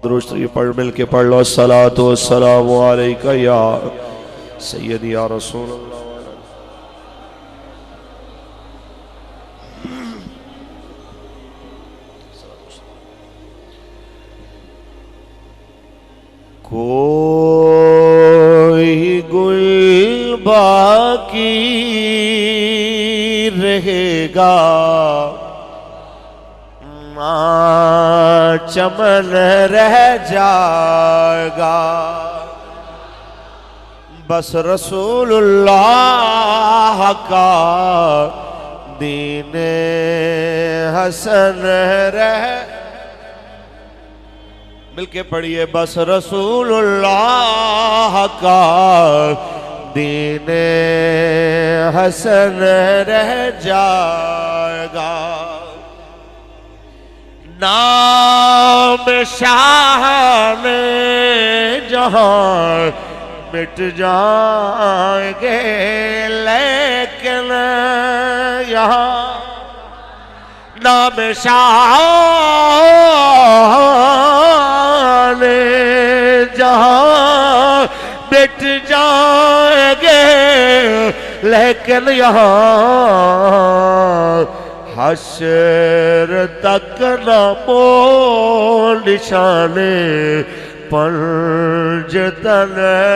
दुरूद ये पढ़ मिल के पढ़ लो। अस्सलातु वस्सलामु अलैका या सय्यदी या रसूल अल्लाह। कोई गुल बाकी रहेगा चमन रह जाएगा, बस रसूलुल्लाह का दीन हसन रह। मिलके पढ़िए, बस रसूलुल्लाह का दीन हसन रह जाएगा। नाम शान जहां मिट जाएंगे, लेकिन यहाँ नाम शान जहां मिट जाएंगे, लेकिन यहाँ हश्र तक नमो निशाने पंजतन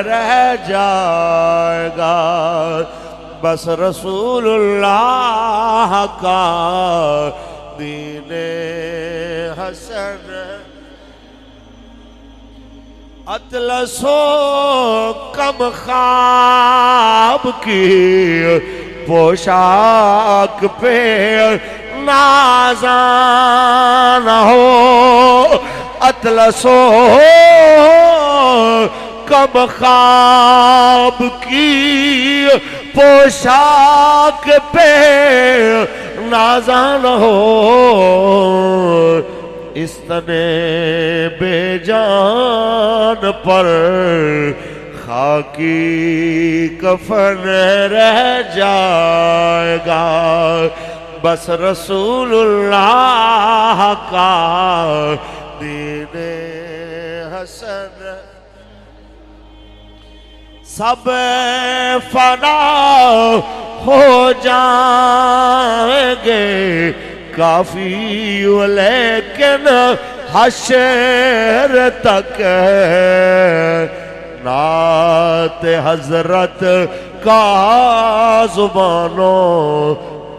रह जाएगा, बस रसूलुल्लाह का दीन हसन। अतलसो कम ख्वाब की पोशाक पे नाज़ान हो, अतलसो कम ख्वाब की पोशाक पे नाज़ान हो, इस तने बेजान पर खाकी कफन रह जाएगा, बस रसूलुल्लाह का दीन हसन। सब फना हो जाएंगे काफी, लेकिन हश्र तक नात हजरत का जुबानों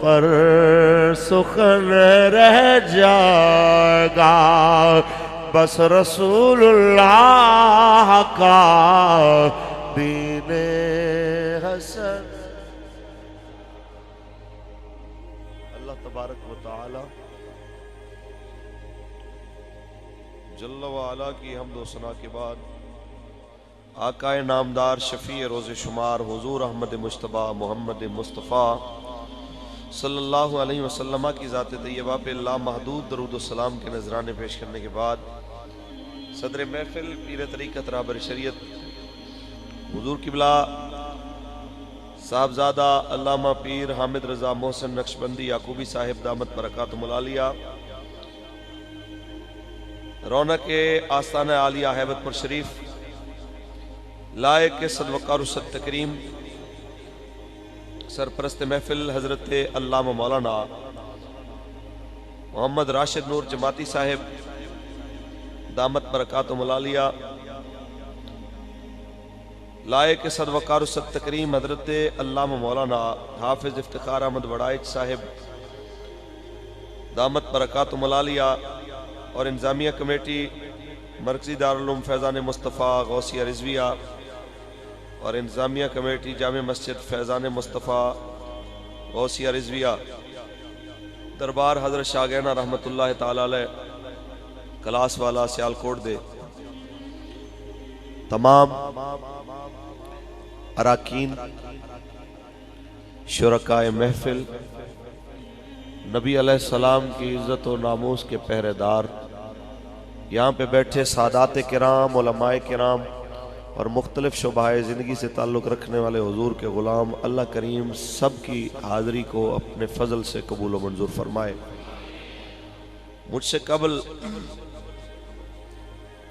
पर सुखन रह जाएगा, बस रसूलुल्लाह का दीन हसन। अल्लाह तबारक व तआला जल्ल व अला की हम्द व सना के बाद आकाए नामदार शफी रोज़ शुमार हुजूर अहमद मुश्तबा मोहम्मद मुस्तफ़ा सल्लल्लाहु अलैहि वसल्लम की ज़ात तैयबा पे लामहदूद दरूद व सलाम के नजराने पेश करने के बाद सदर महफिल पीर तरीक़त राहबर शरीयत हुजूर किबला साहबजादा अल्लामा पीर हामिद रज़ा मोहसिन नक्शबंदी याकूबी साहिब दामत बरकातुहुल आलिया रौनक आस्ताना आलिया हैबतपुर शरीफ लायक सदवकार तकरीम सरपरस्त महफिल हजरत अल्लामा मौलाना मोहम्मद राशिद नूर जमाती साहिब दामत बरकातुहुल आलिया लायक सदवकार तकरीम हजरत अल्लामा मौलाना हाफिज इफ्तिखार अहमद वड़ाइच साहिब दामत बरकातुहुल आलिया और इंतजामिया कमेटी मरकजी दारुल उलूम फैज़ान मुस्तफ़ा गौसिया रिजविया और इंतजामिया कमेटी जामे मस्जिद फैज़ान मुस्तफ़ा गौसिया रिजविया दरबार हजरत शाहगैना रहमतुल्लाह ताला अलैह कलास वाला सियालकोट दे तमाम अराकीन शुरकाए महफिल नबी अलैहिस्सलाम की इज़्ज़त व नामूस के पहरेदार, यहाँ पे बैठे सादात किराम उलमाए किराम और मुख्तलिफ शुबाए ज़िंदगी से ताल्लुक़ रखने वाले हुजूर के ग़ुलाम, अल्लाह करीम सब की हाज़री को अपने फ़ज़ल से कबूल व मंजूर फरमाए। मुझसे कबल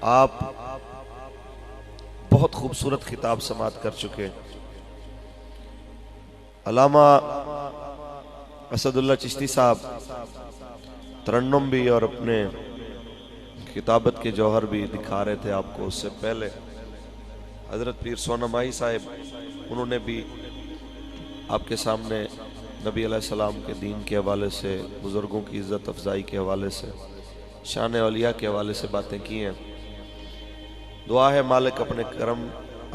आप बहुत खूबसूरत खिताब समात कर चुके। अल्लामा असदुल्ला चिश्ती साहब तरन्नुम भी और अपने किताबत के जौहर भी दिखा रहे थे आपको। उससे पहले हजरत पीर सोनामाई साहब, उन्होंने भी आपके सामने नबी अलैहिस्सलाम के दीन के हवाले से, बुजुर्गों की इज़्ज़त अफजाई के हवाले से, शान औलिया के हवाले से बातें की हैं। दुआ है मालिक अपने करम,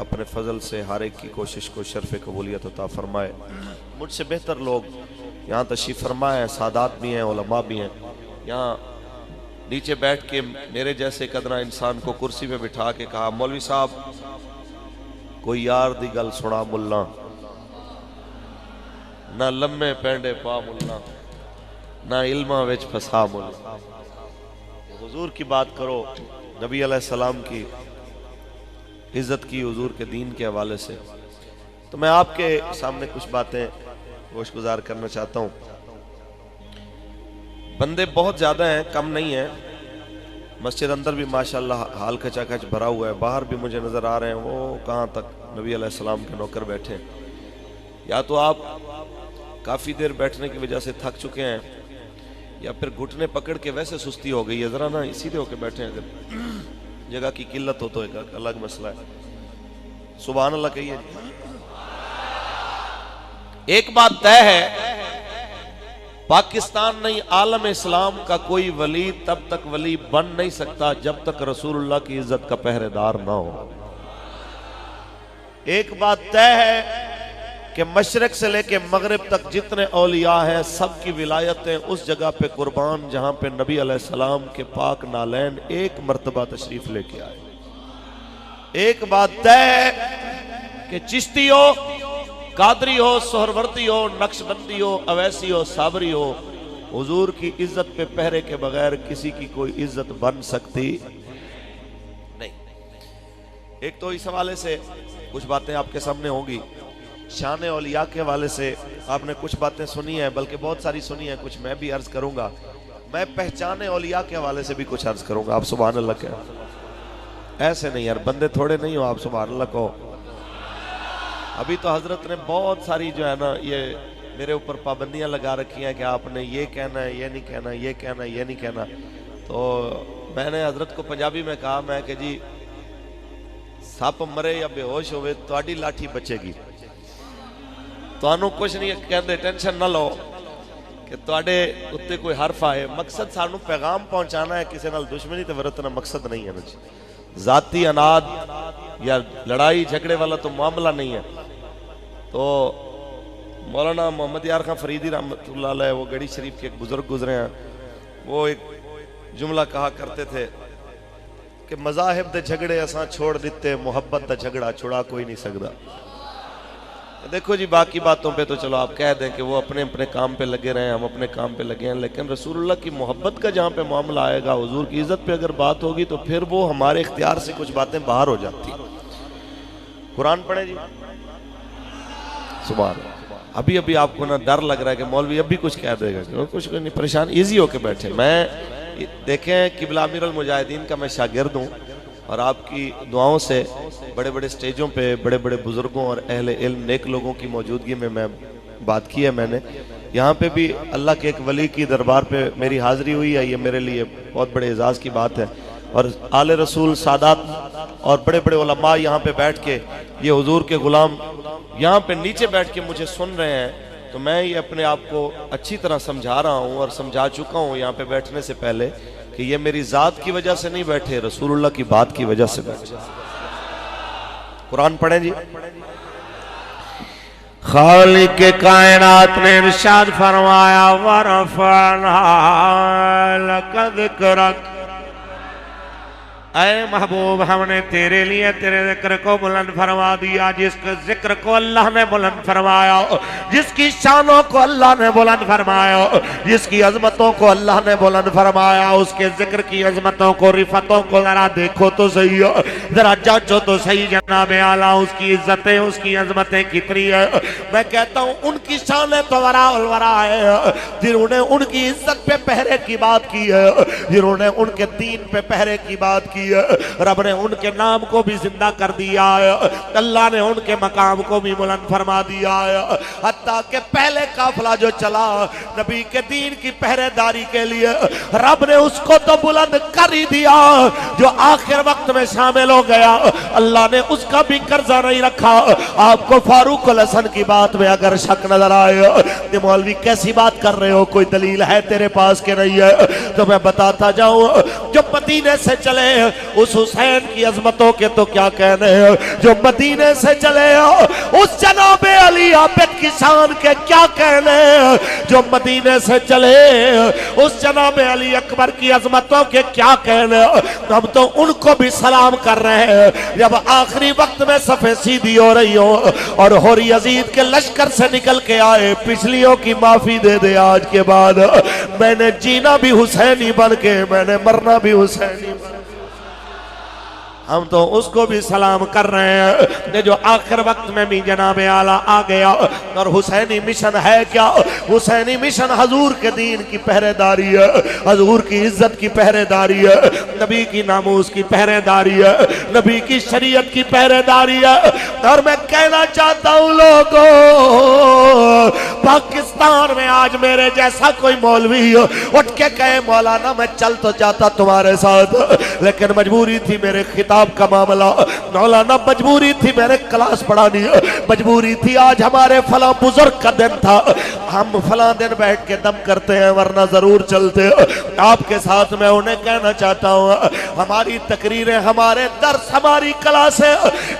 अपने फजल से हर एक की कोशिश को शर्फ कबूलियत अता फरमाए। मुझसे बेहतर लोग यहाँ तशरीफ़ फरमा है, सादात भी हैं, उलमा भी हैं। यहाँ नीचे बैठ के मेरे जैसे कदरा इंसान को कुर्सी पे बिठा के कहा, मौलवी साहब कोई यार दी गल सुना मुल्ला, ना लम्मे पेंडे पा मुल्ला, ना इल्मा विच फसा मुल्ला। हुजूर की बात करो, नबी अलैहिस्सलाम की इज्जत की, हुजूर के दीन के हवाले से। तो मैं आपके सामने कुछ बातें गोशगुजार करना चाहता हूँ। बंदे बहुत ज्यादा हैं, कम नहीं है। मस्जिद अंदर भी माशाल्लाह हाल खचाखच भरा हुआ है, बाहर भी मुझे नजर आ रहे हैं वो कहाँ तक नबी अलैहिस्सलाम के नौकर बैठे हैं। या तो आप काफी देर बैठने की वजह से थक चुके हैं, या फिर घुटने पकड़ के वैसे सुस्ती हो गई है, जरा ना सीधे होके बैठे हैं। अगर जगह की किल्लत हो तो एक अलग मसला है। सुभान अल्लाह कहिए। एक बात तय है, पाकिस्तान नहीं आलम इस्लाम का कोई वली तब तक वली बन नहीं सकता जब तक रसूलुल्लाह की इज्जत का पहरेदार ना हो। एक बात तय है कि मशरक से लेके मगरिब तक जितने औलिया हैं सब की विलायतें उस जगह पे कुर्बान जहां पे नबी अलैहिस्सलाम के पाक नालैन एक मर्तबा तशरीफ लेके आए। एक बात तय है कि चिश्ती हो, कादरी हो, सोहरवर्दी हो, नक्शबंदी हो, अवैसी हो, साबरी हो, हुजूर की इज्जत पे पहरे के बगैर किसी की कोई इज्जत बन सकती नहीं। एक तो इस हवाले से कुछ बातें आपके सामने होंगी। शान औलिया के हवाले से आपने कुछ बातें सुनी है, बल्कि बहुत सारी सुनी है, कुछ मैं भी अर्ज करूंगा। मैं पहचाने औलिया के हवाले से भी कुछ अर्ज करूंगा। आप सुभान अल्लाह कहें। ऐसे नहीं यार, बंदे थोड़े नहीं हो, आप सुभान अल्लाह कहो। अभी तो हजरत ने बहुत सारी जो है ना ये मेरे ऊपर पाबंदियां लगा रखी हैं कि आपने ये कहना है, ये नहीं कहना, ये कहना, ये नहीं कहना। तो मैंने हजरत को पंजाबी में कहा, मैं कि जी सप मरे या बेहोश होवे तुहाडी लाठी बचेगी, तुहानू कुछ नहीं कहते, टेंशन ना लो कि तुहाडे उत्ते कोई हरफ आए। मकसद सानू पैगाम पहुंचाना है, किसी नाल दुश्मनी ते वरतना मकसद नहीं है ना। जाती अनाद या लड़ाई झगड़े वाला तो मामला नहीं है। तो मौलाना मोहम्मद यार खां फरीदी रहमतुल्लाह अलैह, वो गढ़ी शरीफ के एक बुजुर्ग गुजरे हैं, वो एक जुमला कहा करते थे कि मज़ाहिब दे झगड़े असां छोड़ दिते, मोहब्बत दा झगड़ा छुड़ा कोई नहीं सकता। देखो जी, बाकी बातों पे तो चलो आप कह दें कि वो अपने अपने काम पे लगे रहे, हम अपने काम पे लगे हैं, लेकिन रसूलुल्लाह की मोहब्बत का जहाँ पे मामला आएगा, हुजूर की इज्जत पे अगर बात होगी तो फिर वो हमारे इख्तियार से कुछ बातें बाहर हो जाती। कुरान पढ़े जी, सुभान। अभी अभी आपको ना डर लग रहा है कि मौलवी अभी कुछ कह देगा, कुछ नहीं, परेशान, इजी होके बैठे। मैं देखें किबला अमीरुल मुजाहिदीन का मैं शागिर्द हूँ, और आपकी दुआओं से बड़े बड़े स्टेजों पे बड़े बड़े बुजुर्गों और अहले इल्म नेक लोगों की मौजूदगी में मैं बात की है। मैंने यहाँ पे भी अल्लाह के एक वली की दरबार पे मेरी हाजिरी हुई है, ये मेरे लिए बहुत बड़े एजाज की बात है। और आले रसूल सादात और बड़े बड़े उलमा यहाँ पे बैठ के, ये हुजूर के गुलाम यहाँ पे नीचे बैठ के मुझे सुन रहे हैं, तो मैं ये अपने आप को अच्छी तरह समझा रहा हूँ और समझा चुका हूँ यहाँ पे बैठने से पहले कि ये मेरी जात की वजह से नहीं बैठे, रसूलुल्लाह की बात की वजह से बैठे। कुरान पढ़ें जी। खालिक के कायनात ने इरशाद फरमाया, वरफ़अना लका ज़िक्रक, ऐ महबूब हमने तेरे लिए तेरे जिक्र को बुलंद फरमा दिया। जिसके जिक्र को अल्लाह ने बुलंद फरमाया, जिसकी शानों को अल्लाह ने बुलंद फरमाया, जिसकी अजमतों को अल्लाह ने बुलंद फरमाया, उसके जिक्र की अजमतों को, रिफतों को जरा देखो तो सही, जरा जांचो तो सही जनाब आला, उसकी इज्जतें, उसकी अजमतें कितनी है। मैं कहता हूँ उनकी शान तो वरा है जिन्होंने उनकी इज्जत पे पहरे की बात की है। जिन्होंने उनके दीन पे पहरे की बात की है, रब ने उनके नाम को भी जिंदा कर दिया है, अल्लाह ने उनके मकाम को भी बुलंद फरमा दिया है। हत्ता के पहले काफिला जो चला नबी के दीन की पहरेदारी के लिए, रब ने उसको तो बुलंद कर ही दिया, जो आखिर वक्त में शामिल हो गया अल्लाह ने उसका भी कर्जा नहीं रखा। आपको फारूक अल हसन की बात में अगर शक नजर आए तो मौलवी कैसी बात कर रहे हो, कोई दलील है तेरे पास के नहीं है, तो मैं बताता जाऊं। जो मदीने से चले उस हुसैन की अजमतों के तो क्या कहने हैं, जो मदीने से चले उस जनाबे अली आबिद की शान के क्या कहने, जो मदीने से चले उस जनाबे अली अकबर की अजमतों के क्या कहने। हम तो उनको भी सलाम कर रहे हैं जब आखिरी वक्त में सफे सीधी हो रही हो और होरी यजीद के लश्कर से निकल के आए, पिछलियों की माफी दे दे आज के बाद, मैंने जीना भी हुसैनी बन के, मैंने मरना भी हुसैनी बन। हम तो उसको भी सलाम कर रहे हैं जो आखिर वक्त में भी जनाबे आला आ गया। और हुसैनी मिशन है क्या? हुसैनी मिशन हजूर के दीन की पहरेदारी है, हजूर की इज्जत की पहरेदारी है, नबी की नामूस की पहरेदारी है, नबी की शरीयत की पहरेदारी है। और मैं कहना चाहता हूं लोगों, पाकिस्तान में आज मेरे जैसा कोई मौलवी उठ के कहे मौलाना मैं चल तो जाता तुम्हारे साथ, लेकिन मजबूरी थी मेरे खिताब का मामला, मौलाना मजबूरी थी मैंने क्लास पढ़ानी, मजबूरी थी आज हमारे फला बुजुर्ग का दिन था, हम फला दिन बैठ के दम करते हैं वरना जरूर चलते। आपके साथ मैं उन्हें कहना चाहता हूँ, हमारी तकरीरें, हमारे दर्स, हमारी क्लासें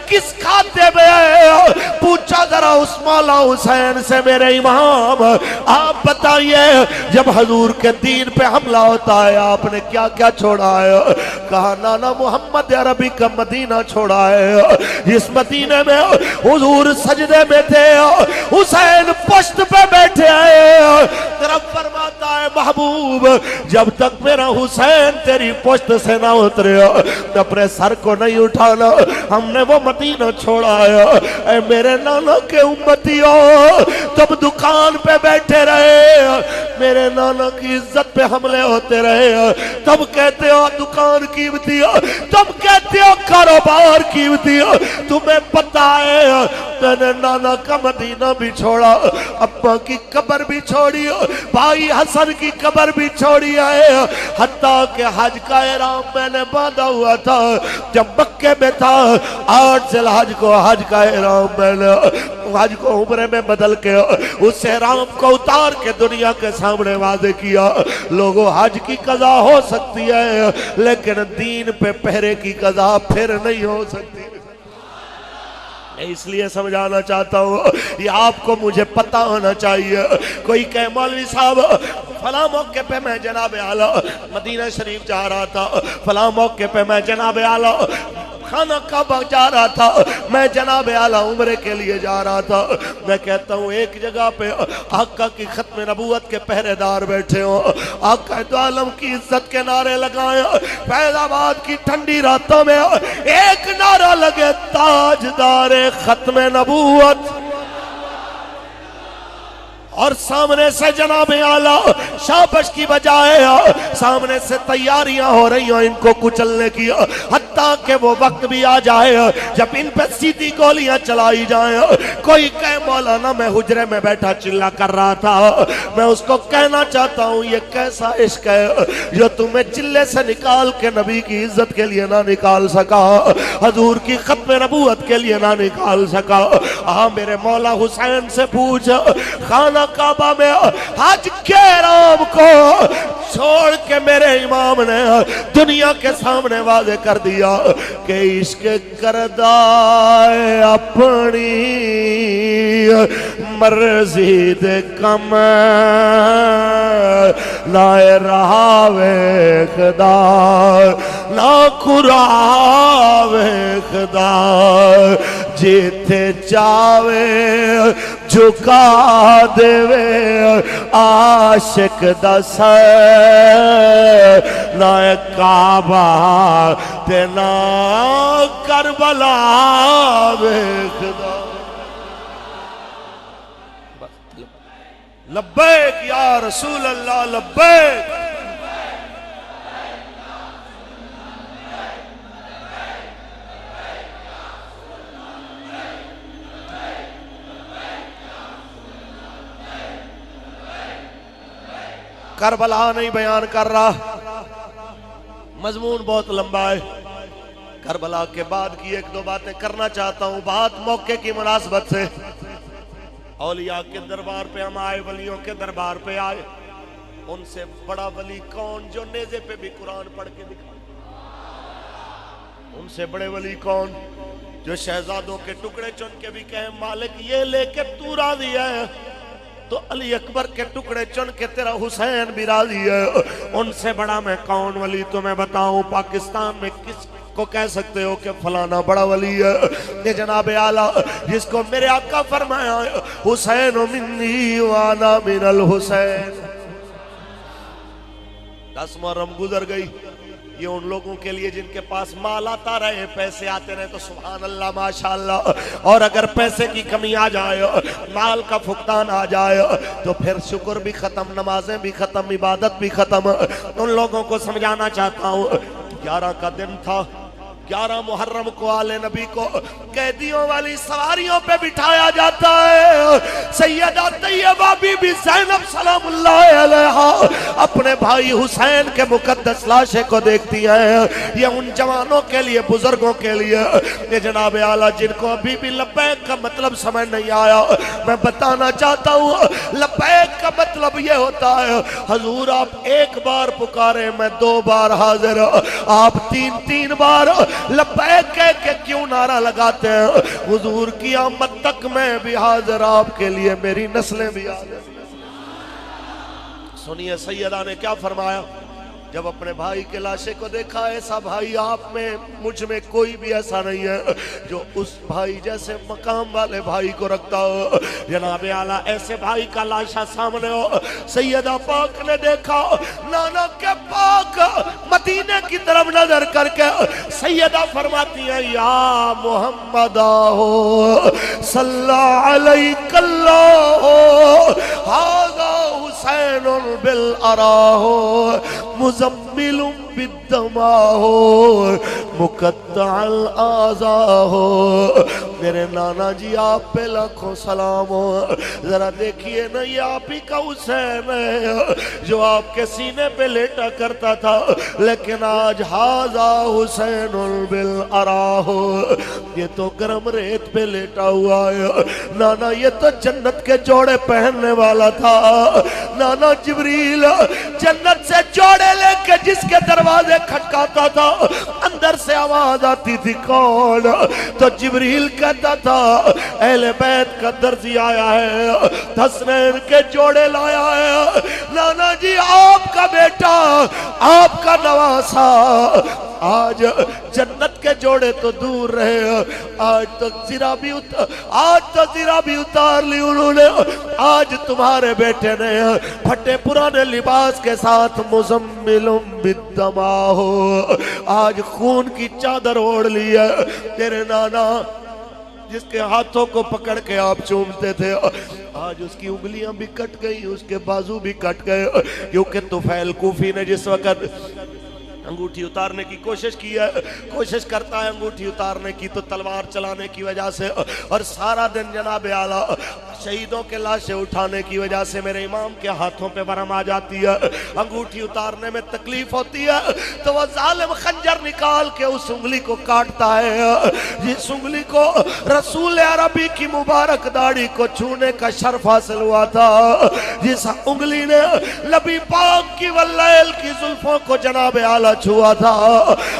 किस खाते में है? पूछा जरा उस मौला हुसैन से मेरे इमाम, आप बताइए जब हजूर के दीन पे हमला होता है आपने क्या क्या छोड़ा है? कहा नाना मोहम्मद अरबी का मदीना छोड़ा है, जिस मदीने में हुजूर सजदे में थे, हुसैन पुश्त पे बैठे हैं, रब फरमाता है महबूब जब तक मेरा हुसैन तेरी पुश्त से ना उतरे अपने सर को नहीं उठाना, हमने वो मदीना छोड़ा है। मेरे नाना के उम्मतियों तब दुकान पे बैठे रहे, मेरे नाना की इज्जत पे हमले होते रहे, तब कहते हो दुकान कीमती है, तब कहते हो कारोबार कीमती है। तुम्हें पता है मैंने नाना का मदीना भी छोड़ा, अब्बा की कब्र भी छोड़ी, भाई हसन की कब्र भी छोड़ी है, हत्ता के हज का एहराम मैंने बांधा हुआ था जब मक्के में था, 8 ज़िलहज को हज का एहराम मैंने हज को उम्रे में बदल के उस एहराम को उतार के दुनिया के सामने वादे किया। लोगों हज की कज़ा हो सकती है लेकिन दीन पे पहरे की कज़ा फिर नहीं हो सकती। इसलिए समझाना चाहता हूँ, ये आपको मुझे पता होना चाहिए। कोई कहे मौलवी साहब फला मौके पे मैं जनाब आला मदीना शरीफ जा रहा था, फला मौके पे मैं जनाब आला खाना काबा जा रहा था, मैं जनाब आला उम्रे के लिए जा रहा था। मैं कहता हूँ एक जगह पे आका की खत्म नबूवत के पहरेदार बैठे हो, आका दो आलम की इज्जत के नारे लगाए, फैजाबाद की ठंडी रातों में एक नारा लगे ताजदारे खत्म नबूवत, और सामने से जनाब आला शाबाश की बजाय सामने से तैयारियां हो रही हो इनको कुचलने की, हत्ता के वो वक्त भी आ जाए जब इन पे सीधी गोलियां चलाई जाए। कोई कहे मौलाना मैं हुजरे में बैठा चिल्ला कर रहा था, मैं उसको कहना चाहता हूँ ये कैसा इश्क है जो तुम्हें चिल्ले से निकाल के नबी की इज्जत के लिए ना निकाल सका, हजूर की खत्म नबूवत के लिए ना निकाल सका। हाँ मेरे मौला हुसैन से पूछ, खाना काबा में हज के राम को छोड़ के मेरे इमाम ने दुनिया के सामने वादे कर दिया कि इश्क करदा अपनी मर्जी दे कम ना रहा वेखदा ना खुरा वेखदा, जिथे चावे झुका देवे आशिक दस, ना काबा ते ना करबला वेखदा। लब्बैक या रसूल अल्लाह लब्बैक। करबला नहीं बयान कर रहा, मजमून बहुत लंबा है। करबला के बाद की एक दो बातें करना चाहता हूं। बात मौके की मुनासबत से, औलिया के दरबार पे हम आए, वलियों के दरबार पे आए। उनसे बड़ा वली कौन जो नेज़े पे भी कुरान पढ़ के दिखा? उनसे बड़े वली कौन जो शहजादों के टुकड़े चुन के भी कहे मालिक ये लेके तू राजी है, तो अली अकबर के टुकड़े चुन के तेरा हुसैन भी राजी है। उनसे बड़ा मैं कौन वली तुम्हें बताऊं? पाकिस्तान में किस को कह सकते हो कि फलाना बड़ा वली है? ये जनाब आला जिसको मेरे आका फरमाया हुसैन मिन्नी वाना मिनल हुसैन। 10 मुहर्रम गुजर गई। ये उन लोगों के लिए जिनके पास माल आता रहे, पैसे आते रहे तो सुभान अल्लाह माशाअल्लाह। और अगर पैसे की कमी आ जाए, माल का फुकदान आ जाए, तो फिर शुक्र भी खत्म, नमाजें भी खत्म, इबादत भी खत्म। उन लोगों को समझाना चाहता हूँ। 11 का दिन था, 11 मुहर्रम को आले नबी को कैदियों वाली सवारियों पे बिठाया जाता है। सैयदा तैयबा बीबी ज़ैनब सलामुल्लाह अलैहा अपने भाई हुसैन के मुकद्दस लाशे को देखती हैं। ये उन जवानों के लिए, बुजुर्गों के लिए, ये जनाब आला जिनको अभी भी लब्बैक का मतलब समझ नहीं आया, मैं बताना चाहता हूँ। लब्बैक का मतलब ये होता है हजूर आप एक बार पुकारे मैं 2 बार हाजिर, आप 3 बार लब्बैक कह के क्यों नारा लगाते हैं? हुजूर की आमद तक मैं भी हाजिर, आपके लिए मेरी नस्लें भी हाजिर। सुनिए सैयदा ने क्या फरमाया जब अपने भाई के लाशे को देखा। ऐसा भाई आप में, मुझ में कोई भी ऐसा नहीं है जो उस भाई जैसे मकाम वाले भाई को रखता हो। जनाब आला ऐसे भाई का लाशा सामने हो। सैयदा पाक ने देखा, नाना के पाक मदीने की तरफ नजर करके सैयदा फरमाती है या मोहम्मद हो सल्लल्लाहु अलैहि हाज़ा हुसैनुल बिल अराहो मुज़म्मिलुम बिद्दमा हो मुक़त्तअल आज़ा हो। मेरे नाना जी आप पे लाखों सलाम हो। जरा देखिए ना, ये आप ही का हुसैन है जो आपके सीने पे लेटा करता था, लेकिन आज हाज़ा हुसैनुल बिल अराहो, ये तो गर्म रेत पे लेटा हुआ है। नाना ये तो जन्नत के जोड़े पहनने वाला था। नाना जिब्रील जन्नत से जोड़े लेके जिसके दरवाजे खटकाता था, अंदर से आवाज आती थी कौन? तो जिब्रील कहता था अहले बैत का दर्जी आया है, हसनैन के जोड़े लाया है। नाना जी आपका बेटा, आपका नवासा आज जन्नत के जोड़े तो दूर रहे, आज तो ज़िरा भी उतार ली उन्होंने। आज तुम्हारे बेटे ने फटे पुराने लिबास के साथ मुज़म्मिलुम बिद्दमा हो, आज खून की चादर ओढ़ ली है। तेरे नाना जिसके हाथों को पकड़ के आप चूमते थे, आज उसकी उंगलियां भी कट गई, उसके बाजू भी कट गए, क्योंकि तुफैल कूफी ने जिस वक्त अंगूठी उतारने की कोशिश की है, कोशिश करता है अंगूठी उतारने की, तो तलवार चलाने की वजह से और सारा दिन जनाब आला शहीदों के लाशें उठाने की वजह से मेरे इमाम के हाथों पे बरम आ जाती है। अंगूठी उतारने में तकलीफ होती है, तो वह जालिम खंजर निकाल के उस उंगली को काटता है। जिस उंगली को रसूल अरबी की मुबारक दाढ़ी को छूने का शर्फ हासिल हुआ था, जिस उंगली ने नबी पाक की वल्लैल की जुल्फों को जनाब आला छुआ था,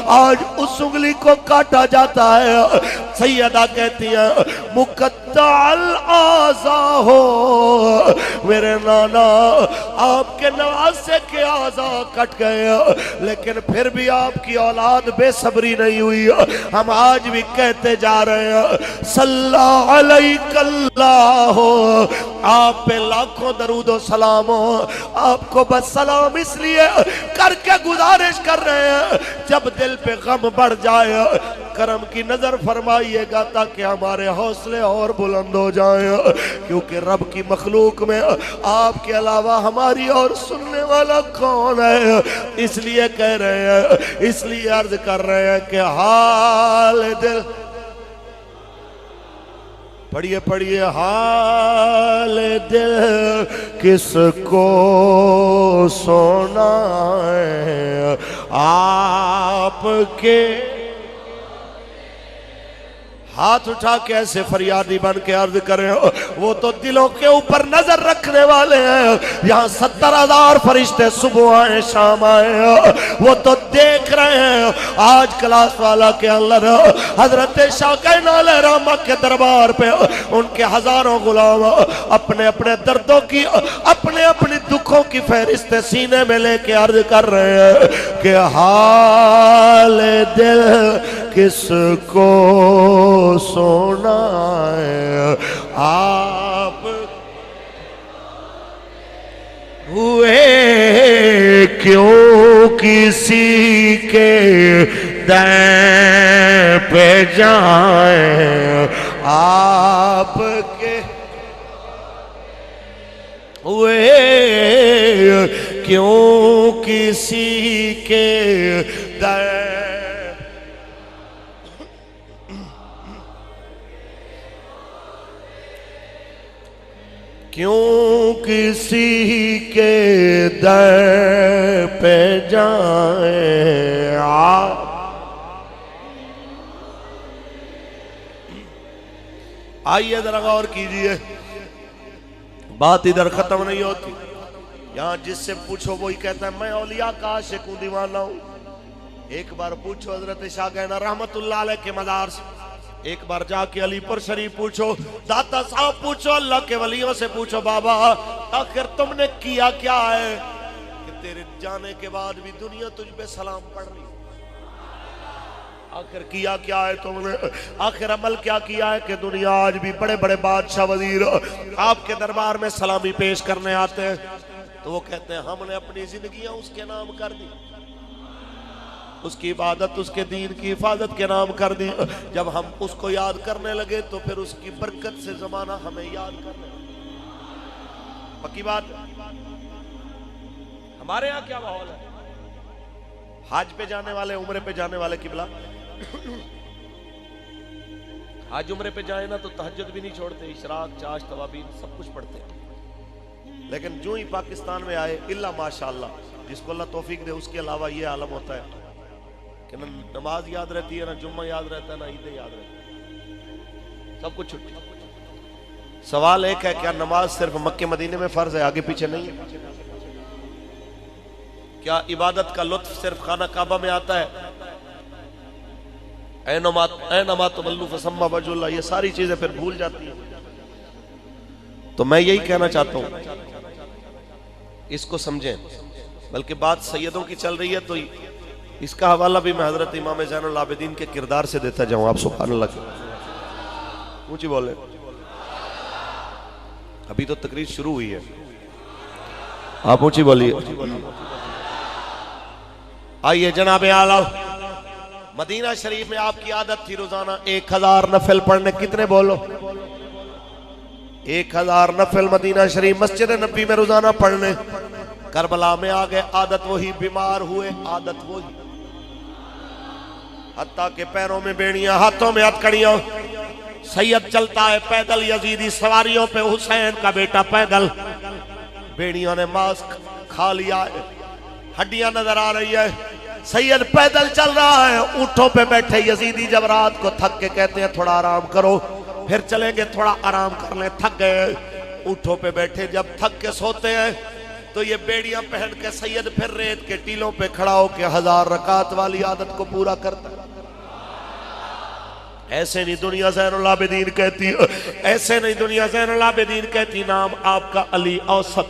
आज उस उंगली को काटा जाता है। सैयदा कहती है मुकत्तअल आज़ा हो, मेरे नाना आपके नवासे के आज़ा कट गए, लेकिन फिर भी आपकी औलाद बेसब्री नहीं हुई। हम आज भी कहते जा रहे हैं सल्लल्लाहु अलैहि हो, आप पे लाखों दरूद सलाम हो। आपको बस सलाम इसलिए करके गुजारिश कर रहे हैं, जब दिल पे गम बढ़ जाए करम की नजर फरमाइएगा ताकि हमारे हौसले और बुलंद हो जाएं, क्योंकि रब की मखलूक में आपके अलावा हमारी और सुनने वाला कौन है। इसलिए कह रहे हैं, इसलिए अर्ज कर रहे हैं कि हाल दिल पढ़िए पढ़िए। हाल दिल किसको सुनाए आपके। हाथ उठा के ऐसे फरियादी बन के अर्ज करें, वो तो दिलों के ऊपर नजर रखने वाले हैं। यहाँ 70,000 फरिश्ते सुबह आए शाम आए, वो तो देख रहे हैं। आज क्लास वाला के अंदर हजरत शाह रहमा के दरबार पे उनके हजारों गुलाम अपने अपने दर्दों की, अपने अपने दुखों की फहरिस्तें सीने में लेके अर्ज कर रहे हैं कि हाल दिल किसको सुनाए आप हुए क्यों किसी के दर पे जाए आपके हुए क्यों किसी के दर। क्यों किसी के दर पे जाए आप। आइए जरा गौर कीजिए, बात इधर खत्म नहीं होती। यहां जिससे पूछो वही कहता है मैं औलिया का आशिक हूं, दीवाना हूं। एक बार पूछो हजरत शाह गहना रहमतुल्लाह अलैह के मदार से, एक बार जाके अलीपुर शरीफ पूछो, दाता साहब पूछो, अल्लाह के वलियों से पूछो, बाबा आखिर तुमने किया क्या है कि तेरे जाने के बाद भी दुनिया तुझ पे सलाम पढ़ रही। आखिर किया क्या है तुमने, आखिर अमल क्या किया है कि दुनिया आज भी बड़े बड़े बादशाह वजीर आपके दरबार में सलामी पेश करने आते हैं। तो वो कहते हैं हमने अपनी जिंदगियां उसके नाम कर दी, उसकी इबादत उसके दीन की हिफाजत के नाम कर दी। जब हम उसको याद करने लगे तो फिर उसकी बरकत से जमाना हमें याद करने लगा। पक्की बात। हमारे यहाँ क्या माहौल है, हज पे जाने वाले, उम्रे पे जाने वाले किबला हज उम्रे पे जाए ना तो तहज्जुद भी नहीं छोड़ते, इशराक चाश तवाबीन सब कुछ पढ़ते हैं। लेकिन जो ही पाकिस्तान में आए इल्ला माशाअल्लाह, जिसको अल्लाह तौफीक दे, उसके अलावा ये आलम होता है कि ना नमाज याद रहती है, ना जुम्मा याद रहता है, ना ईद याद रहती है, सब कुछ छुट्टी। सवाल एक है, क्या नमाज सिर्फ मक्के मदीने में फर्ज है, आगे पीछे नहीं है? क्या इबादत का लुत्फ सिर्फ खाना काबा में आता है? ये सारी चीजें फिर भूल जाती है। तो मैं यही कहना चाहता हूं, इसको समझें। बल्कि बात सैयदों की चल रही है तो इसका हवाला भी मैं हजरत इमाम ज़ैनुल आबिदीन के किरदार से देता जाऊं। आप सुभान अल्लाह ऊंची बोले। अभी तो तकरीर शुरू हुई है, आप ऊंची बोलिए। आइए जनाब आला, मदीना शरीफ में आपकी आदत थी रोजाना 1000 नफल पढ़ने। कितने बोलो? 1000 नफल मदीना शरीफ मस्जिद नबी में रोजाना पढ़ने। करबला में आ गए, आदत वही, बीमार हुए, आदत वही, हत्ता के पैरों में बेड़ियां, हाथों में हथकड़ियां। सैयद चलता है पैदल, यजीदी सवारियों पे, हुसैन का बेटा पैदल। बेड़ियों ने मास्क खा लिया है, हड्डियां नजर आ रही है। सैयद पैदल चल रहा है, ऊंटों पे बैठे यजीदी जब रात को थक के कहते हैं थोड़ा आराम करो, फिर चलेंगे थोड़ा आराम कर ले, थक गए। ऊंटों पे बैठे जब थक के सोते हैं तो ये बेड़ियां पहन के सैयद फिर रेत के टीलों पे खड़ा होकर 1000 रकात वाली आदत को पूरा करता है। ऐसे नहीं दुनिया ज़ैनुल आबिदीन कहती, ऐसे नहीं दुनिया ज़ैनुल आबिदीन कहती। नाम आपका अली औसत,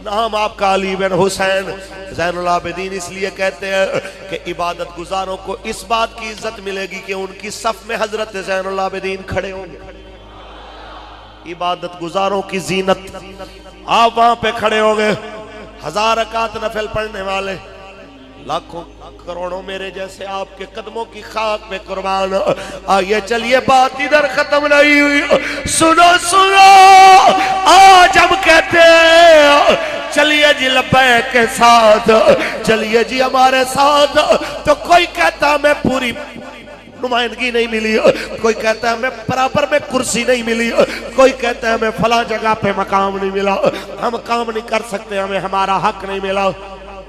नाम आपका अली बिन हुसैन। ज़ैनुल आबिदीन इसलिए कहते हैं कि इबादत गुजारों को इस बात की इज्जत मिलेगी कि उनकी सफ में हजरत ज़ैनुल आबिदीन खड़े होंगे। इबादत गुजारों की जीनत, आप वहां पे खड़े होंगे। 1000 रकात नफल पढ़ने वाले, लाखों करोड़ों मेरे जैसे आपके कदमों की खाक में कुर्बान। आइए चलिए, बात इधर खत्म नहीं हुई। सुनो सुनो, आज हम कहते हैं चलिए जी लब्बैक के साथ, चलिए जी हमारे साथ। तो कोई कहता मैं पूरी नुमाइंदगी नहीं मिली, कोई कहता है हमें बराबर में कुर्सी नहीं मिली, कोई कहता है हमें फला जगह पे मकाम नहीं मिला, हम काम नहीं कर सकते, हमें हमारा हक नहीं मिला।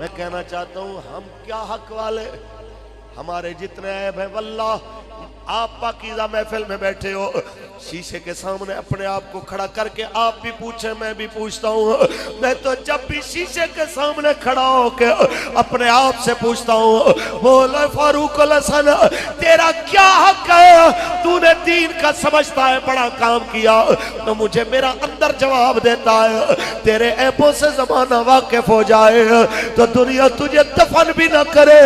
मैं कहना चाहता हूं हम क्या हक वाले, हमारे जितने ऐब हैं वल्लाह। आप पाकीज़ा महफिल में बैठे हो, शीशे के सामने अपने आप को खड़ा करके आप भी पूछे, मैं भी पूछता हूँ। मैं तो जब भी शीशे के सामने खड़ा होके अपने आप से पूछता हूँ, बोले फारूक अल हसन तेरा क्या हक है, तूने दीन का समझता है बड़ा काम किया, तो मुझे मेरा अंदर जवाब देता है तेरे ऐबों से जमाना वाकिफ हो जाए तो दुनिया तुझे दफन भी ना करे,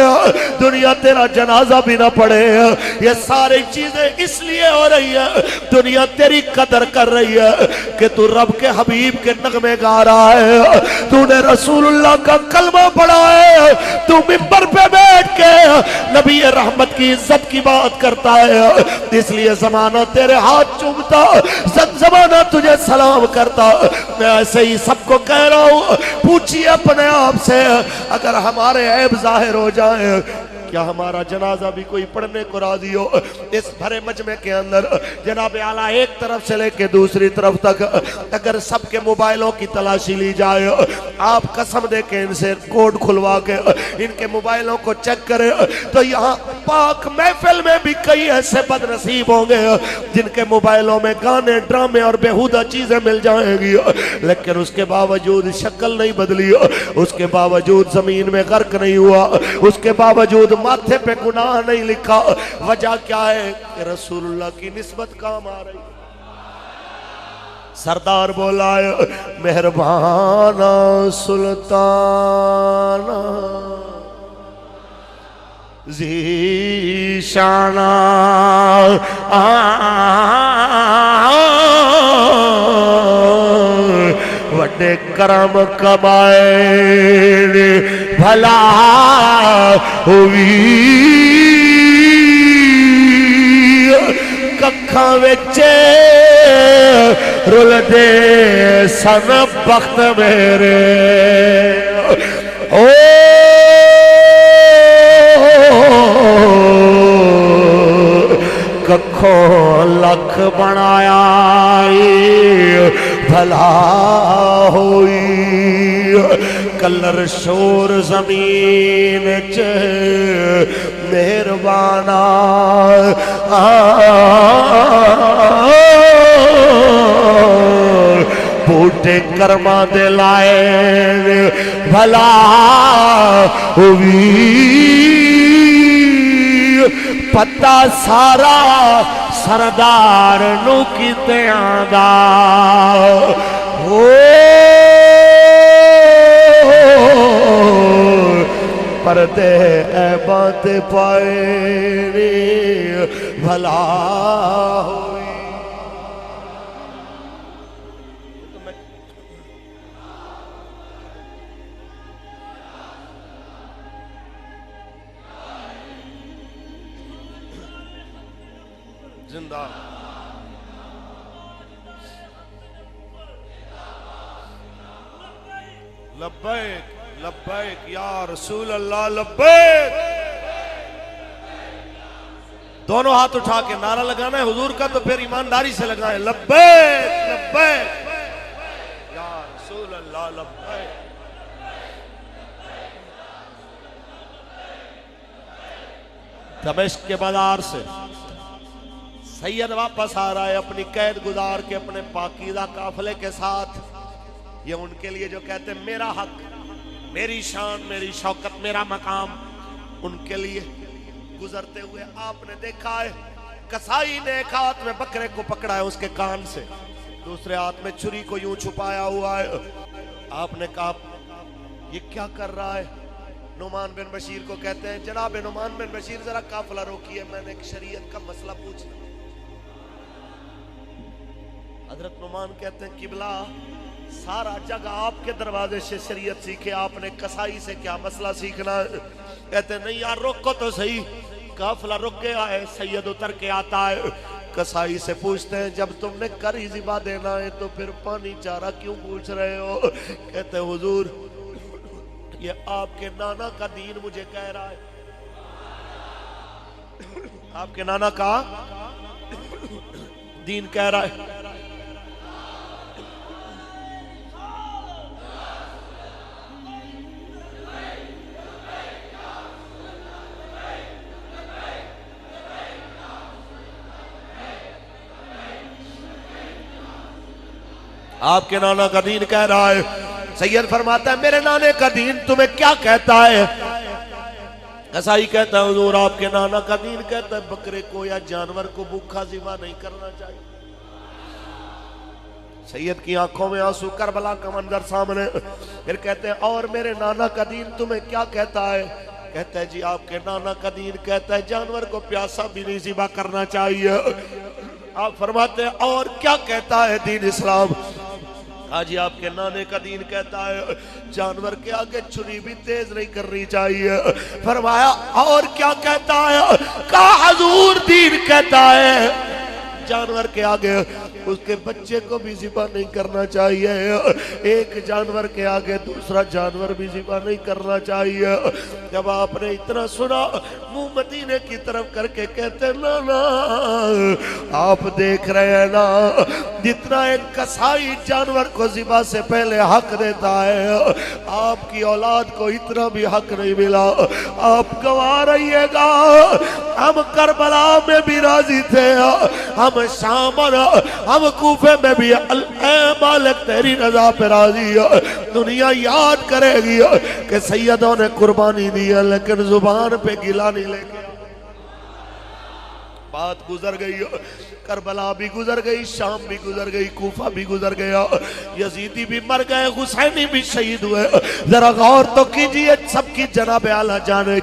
दुनिया तेरा जनाजा भी ना पढ़े। ये सारी चीजें इसलिए हो रही है, दुनिया तेरी कदर कर रही है कि तू रब के हबीब के नगमे गा रहा है, तूने रसूलुल्लाह का कलमा पढ़ा है, तू मिंबर पे बैठ के नबी रहमत की इज्जत की बात करता है, इसलिए जमाना तेरे हाथ चूमता, जमाना तुझे सलाम करता। मैं ऐसे ही सबको कह रहा हूं, पूछिए अपने आप से, अगर हमारे ऐब जाहिर हो जाए क्या हमारा जनाजा भी कोई पढ़ने को राजी हो? इस भरे मजमे के अंदर जनाब आला एक तरफ से लेके दूसरी तरफ तक अगर सबके मोबाइलों की तलाशी ली जाए, आप कसम दे के इनसे कोड खुलवा के इनके मोबाइलों को चेक करें, तो यहाँ पाक महफिल में भी कई ऐसे बदनसीब होंगे जिनके मोबाइलों में गाने, ड्रामे और बेहुदा चीजें मिल जाएंगी, लेकिन उसके बावजूद शक्ल नहीं बदली, उसके बावजूद जमीन में गर्क नहीं हुआ, उसके बावजूद माथे पे गुनाह नहीं लिखा। वजह क्या है कि रसूलुल्लाह की निस्बत काम आ रही। सरदार बोला है मेहरबाना सुल्ताना ज़ीशाना वड्डे करम कमाए भला हुई कखा विचे रुल दे सन बख्त मेरे ओ कखो लख बनाया भला होई कलर शोर जमीन च मेहरबाना बूटे कर्मा दे लाए भला हुई पता सारा सरदार नू किते आंदा हो परदे बात पाए भला होई। जिंदा लब्बैक लब्बैक या रसूल अल्लाह लब्बैक। दोनों हाथ उठा के नारा लगाना है हुजूर का, तो फिर ईमानदारी से लगाए लब्बैक लब्बैक या रसूल अल्लाह लब्बैक। दमिश्क के बाजार से सैयद वापस आ रहा है अपनी कैद गुजार के अपने पाकीज़ा काफिले के साथ। ये उनके लिए जो कहते हैं मेरा हक, मेरी शान, मेरी शौकत, मेरा मकाम, उनके लिए गुजरते हुए आपने देखा है कसाई ने एक हाथ में बकरे को पकड़ा है उसके कान से, दूसरे हाथ में छुरी को यूं छुपाया हुआ है। आपने कहा ये क्या कर रहा है? नुमान बिन बशीर को कहते हैं जनाब नुमान बिन बशीर जरा काफिला रोकिए, मैंने एक शरीयत का मसला पूछना। हजरत नुमान कहते हैं किबला सारा जग आपके दरवाजे से शरीयत सीखे, आपने कसाई से क्या मसला सीखना है? कहते नहीं यार रोको तो सही। काफिला रुक गया है, सैयद उतर के आता है, कसाई से पूछते हैं जब तुमने कर ही ज़िबा देना है तो फिर पानी चारा क्यों पूछ रहे हो? कहते हैं हुजूर ये आपके नाना का दीन मुझे कह रहा है। आपके नाना का दीन कह रहा है। आपके नाना का दीन कह रहा है। सैयद फरमाता है मेरे नाने का दीन तुम्हें क्या कहता है? कसाई कहता है हुजूर आपके नाना का दीन कहता है बकरे को या जानवर को भूखा ज़िबा नहीं करना चाहिए। सैयद की आंखों में आंसू, करबला का मंजर सामने। फिर कहते हैं और मेरे नाना का दीन तुम्हें क्या कहता है? कहता है जी आपके नाना का दीन कहता है जानवर को प्यासा भी नहीं ज़िबा करना चाहिए। आप फरमाते हैं और क्या कहता है दीन इस्लाम? आज आपके नाने का दीन कहता है जानवर के आगे छुरी भी तेज नहीं करनी चाहिए। फरमाया और क्या कहता है? कहा हुजूर दीन कहता है जानवर के आगे उसके बच्चे को भी ज़िबा नहीं करना चाहिए। एक जानवर के आगे दूसरा जानवर भी ज़िबा नहीं करना चाहिए। जब आपने इतना सुना मुंह मदीने की तरफ करके कहते ना ना आप देख रहे हैं ना जितना एक कसाई जानवर को ज़िबा से पहले हक देता है आपकी औलाद को इतना भी हक नहीं मिला। आप गवा रहिएगा हम करबला में भी राजी थे, हम शाम हम कूफे में भी मालिक तेरी रजा पे राजी है। दुनिया याद करेगी कि सैयदों ने कुर्बानी दी है लेकिन जुबान पे गिला नहीं लेके। बात गुजर गई, करबला भी गुजर गई, शाम भी गुजर गई, कूफा भी गुजर गया, यजीदी भी मर गए, हुसैनी भी शहीद हुए। जरा गौर तो कीजिए सबकी जनाब आला जाने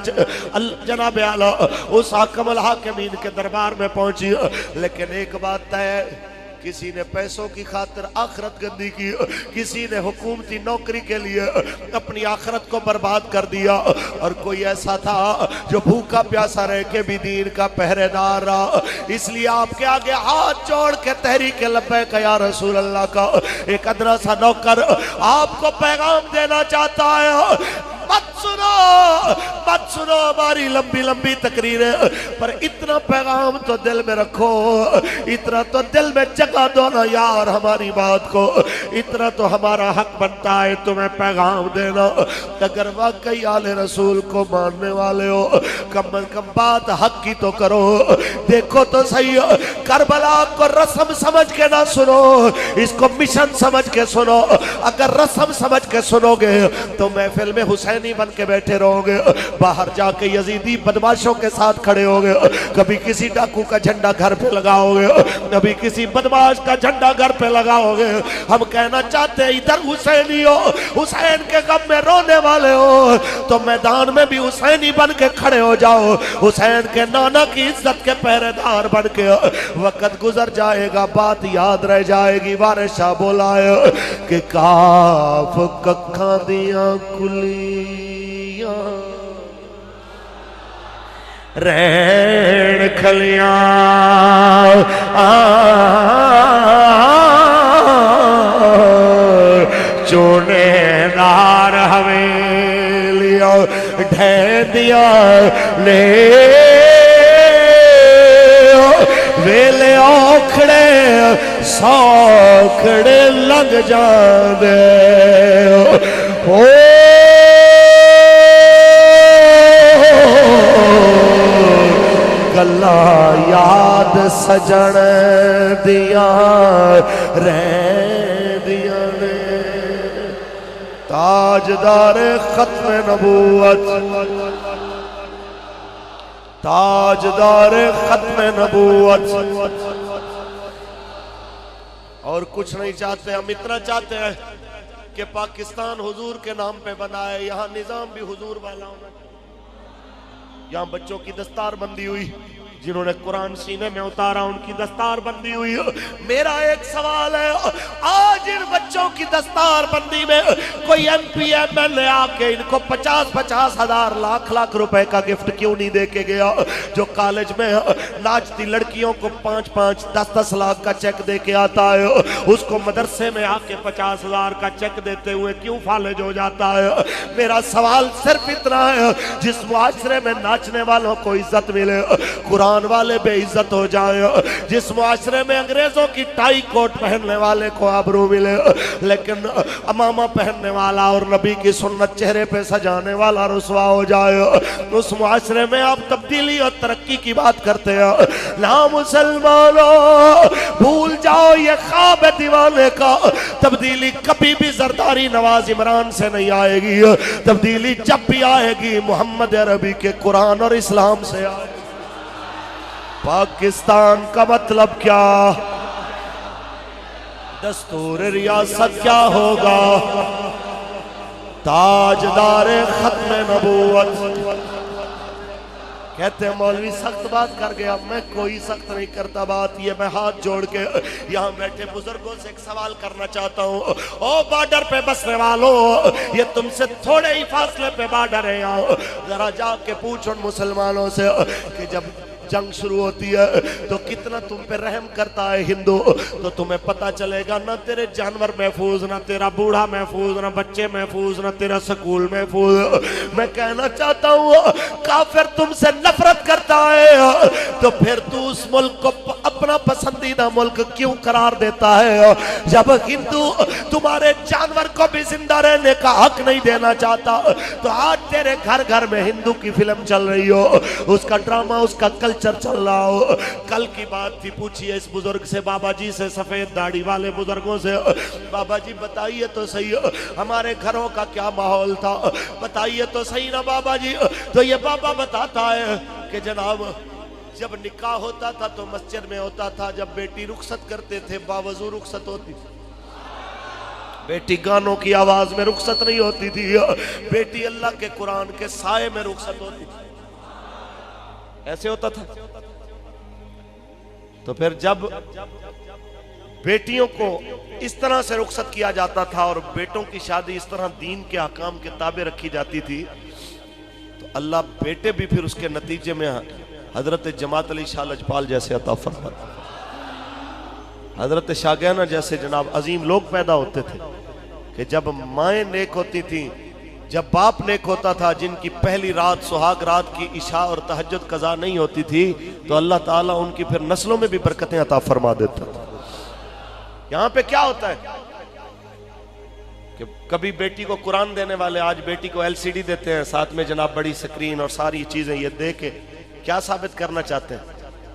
जनाब आला उस हाकिमुल हाकिमीन के दरबार में पहुंची। लेकिन एक बात तय, किसी ने पैसों की खातिर आखिरत गंदी की, किसी ने हुकूमती नौकरी के लिए अपनी आखिरत को बर्बाद कर दिया, और कोई ऐसा था जो भूखा प्यासा रह के भी दीन का पहरेदार रहा। इसलिए आपके आगे हाथ जोड़ के तहरीक लब्बैक या रसूल अल्लाह का एक अदना सा नौकर आपको पैगाम देना चाहता है। मत सुनो हमारी लंबी लंबी तकरीरें, पर इतना पैगाम तो दिल में रखो, इतना तो दिल में जगह दो ना यार हमारी बात को। इतना तो हमारा हक बनता है तुम्हें पैगाम देना। अगर वाकई आले रसूल को मानने वाले हो कम से कम बात हक की तो करो। देखो तो सही करबला को रस्म समझ के ना सुनो, इसको मिशन समझ के सुनो। अगर रस्म समझ के सुनोगे तो महफिल में हुसैनी बन के बैठे रहोगे, बाहर जाके यजीदी बदमाशों के साथ खड़े होगे। कभी किसी डाकू का झंडा घर पे लगाओगे, कभी किसी बदमाश का झंडा घर पे लगाओगे। हम कहना चाहते हैं इधर हुसैनी हो, हुसैन के गम में रोने वाले हो तो मैदान में भी हुसैनी बन के खड़े हो जाओ, हुसैन के नाना की इज्जत के पहरेदार बन के। वक्त गुजर जाएगा, बात याद रह जाएगी। वारिस शाह बोला है कि काफ कखा दिया कुलिया रैन खलियां चोने नार हवेलिया ढैंदिया ले वेले औखड़े सौखड़े लग जांदे हो। गल्ला याद सजन दिया रहदिया ने ताजदार खत्म नबूवत, ताजदार खत्म नबूवत। और कुछ नहीं चाहते, हम इतना चाहते हैं कि पाकिस्तान हुजूर के नाम पे बना है, यहाँ निजाम भी हुजूर वाला होना चाहिए। यहाँ बच्चों की दस्तार बंदी हुई, जिन्होंने कुरान सीने में उतारा उनकी दस्तार बंदी हुई। मेरा एक सवाल है, आज जिन बच्चों की दस्तार बंदी में कोई MP MLA आके इनको 50-50 हजार लाख रुपए का गिफ्ट क्यों नहीं दे के गया? जो कॉलेज में नाचती लड़कियों को 5-5 10-10 लाख का चेक दे के आता है, उसको मदरसे में आके 50 हजार का चेक देते हुए क्यों फालिज हो जाता है? मेरा सवाल सिर्फ इतना है, जिस मुआशरे में नाचने वालों को इज्जत मिले, कुरान वाले बेइज्जत हो जाए, जिस मुआशरे में अंग्रेजों की टाई कोट पहनने वाले को आबरू मिले, लेकिन अमामा पहनने वाला और नबी की सुन्नत चेहरे पे सजाने वाला रुसवा हो जाए, उस मुआशरे में आप तब्दीली और तरक्की की बात करते हैं। ना मुसलमानों, भूल जाओ ये ख्वाब है दीवाने का, तब्दीली कभी भी जरदारी नवाज इमरान से नहीं आएगी, तब्दीली जब भी आएगी मोहम्मद अरबी के कुरान और इस्लाम से आएगी। पाकिस्तान का मतलब क्या? दस्तूर रियासत क्या होगा? ताजदार खत्म नबूवत। कहते हैं मौलवी सख्त बात कर गया, मैं कोई सख्त नहीं करता बात। ये मैं हाथ जोड़ के यहाँ बैठे बुजुर्गों से एक सवाल करना चाहता हूँ। ओ बॉर्डर पे बसने वालों, ये तुमसे थोड़े ही फासले पे बॉर्डर है, यहाँ जरा जाके पूछो मुसलमानों से कि जब जंग शुरू होती है तो कितना तुम पे रहम करता है हिंदू, तो तुम्हें पता चलेगा ना तेरे जानवर महफूज, ना तेरा बूढ़ा महफूज, ना बच्चे महफूज, ना तेरा स्कूल महफूज। मैं कहना चाहता हूँ काफिर तुमसे नफरत करता है तो फिर तू उस मुल्क को अपना पसंदीदा मुल्क क्यों करार देता है? जब हिंदू तुम्हारे जानवर को भी जिंदा रहने का हक नहीं देना चाहता, तो आज तेरे घर घर में हिंदू की फिल्म चल रही हो, उसका ड्रामा, उसका कल्चर चल रहा हो। कल की बात थी, पूछिए इस बुजुर्ग से, बाबा जी से, सफेद दाढ़ी वाले बुजुर्गों से, बाबा जी बताइए तो सही हमारे घरों का क्या माहौल था, बताइए तो सही ना बाबा जी। तो ये बाबा बताता है कि जनाब जब निकाह होता था तो मस्जिद में होता था, जब बेटी रुखसत करते थे बावजूद रुखसत होती, बेटी गानों की आवाज में रुखसत नहीं होती थी, बेटी अल्लाह के कुरान के साए में रुखसत होती थी, ऐसे होता था। तो फिर जब बेटियों को इस तरह से रुखसत किया जाता था और बेटों की शादी इस तरह दीन के अहकाम के ताबे रखी जाती थी, तो अल्लाह बेटे भी फिर उसके नतीजे में हजरत जमात अली शाह लजपाल जैसे अता फरमाता, हजरत शाहगैना जैसे जनाब अजीम लोग पैदा होते थे कि जब माएँ नेक होती थी, जब बाप नेक होता था, जिनकी पहली रात सुहाग रात की इशा और तहज्जुद कज़ा नहीं होती थी, तो अल्लाह ताला उनकी फिर नस्लों में भी बरकतें अता फरमा देता था। यहाँ पे क्या होता है कि कभी बेटी को कुरान देने वाले आज बेटी को LCD देते हैं, साथ में जनाब बड़ी स्क्रीन और सारी चीजें, ये दे के क्या साबित करना चाहते हैं